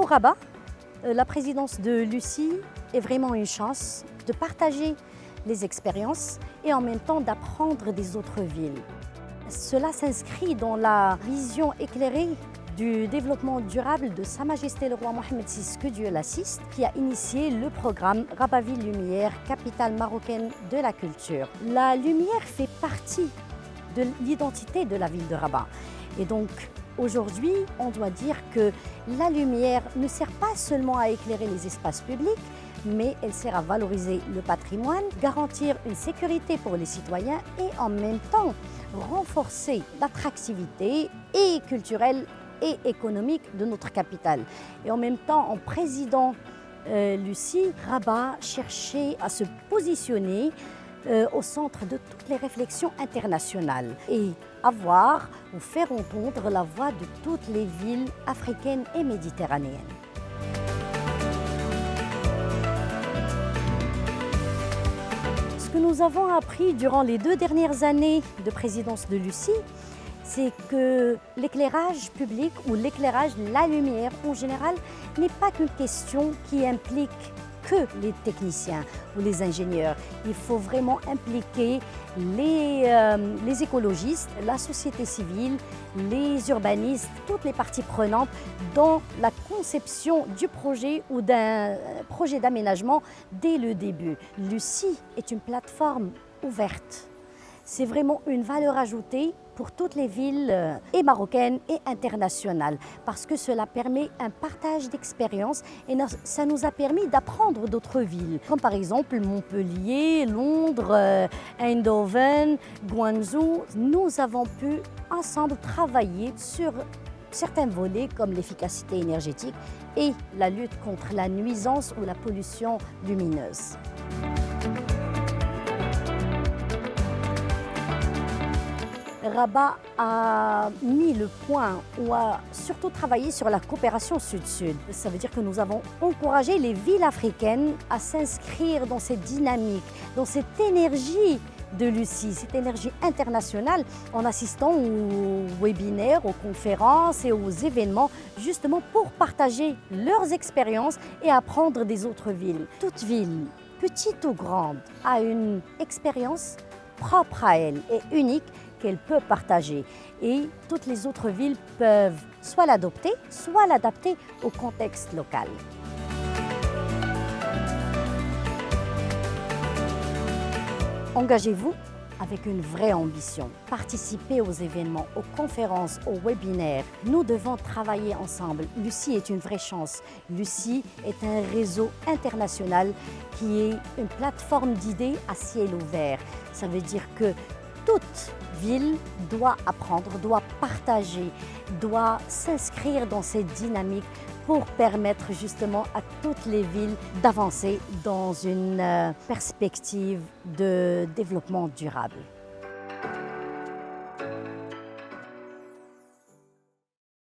Pour Rabat, la présidence de Lucie est vraiment une chance de partager les expériences et en même temps d'apprendre des autres villes. Cela s'inscrit dans la vision éclairée du développement durable de Sa Majesté le roi Mohamed VI, que Dieu l'assiste, qui a initié le programme Rabat Ville Lumière, capitale marocaine de la culture. La lumière fait partie de l'identité de la ville de Rabat. Et donc, aujourd'hui, on doit dire que la lumière ne sert pas seulement à éclairer les espaces publics, mais elle sert à valoriser le patrimoine, garantir une sécurité pour les citoyens et en même temps renforcer l'attractivité et culturelle et économique de notre capitale. Et en même temps, en présidant Lucie, Rabat cherchait à se positionner au centre de toutes les réflexions internationales et avoir ou faire entendre la voix de toutes les villes africaines et méditerranéennes. Ce que nous avons appris durant les 2 dernières années de présidence de Lucie, c'est que l'éclairage public ou l'éclairage, la lumière en général, n'est pas qu'une question qui implique que les techniciens ou les ingénieurs. Il faut vraiment impliquer les écologistes, la société civile, les urbanistes, toutes les parties prenantes dans la conception du projet ou d'un projet d'aménagement dès le début. Lucie est une plateforme ouverte. C'est vraiment une valeur ajoutée pour toutes les villes et marocaines et internationales parce que cela permet un partage d'expériences et ça nous a permis d'apprendre d'autres villes comme par exemple Montpellier, Londres, Eindhoven, Guangzhou. Nous avons pu ensemble travailler sur certains volets comme l'efficacité énergétique et la lutte contre la nuisance ou la pollution lumineuse. Rabat a mis le point ou a surtout travaillé sur la coopération sud-sud. Ça veut dire que nous avons encouragé les villes africaines à s'inscrire dans cette dynamique, dans cette énergie de Lucie, cette énergie internationale, en assistant aux webinaires, aux conférences et aux événements, justement pour partager leurs expériences et apprendre des autres villes. Toute ville, petite ou grande, a une expérience propre à elle et unique qu'elle peut partager. Et toutes les autres villes peuvent soit l'adopter, soit l'adapter au contexte local. Engagez-vous avec une vraie ambition. Participez aux événements, aux conférences, aux webinaires. Nous devons travailler ensemble. Lucie est une vraie chance. Lucie est un réseau international qui est une plateforme d'idées à ciel ouvert. Ça veut dire que toute ville doit apprendre, doit partager, doit s'inscrire dans cette dynamique pour permettre justement à toutes les villes d'avancer dans une perspective de développement durable.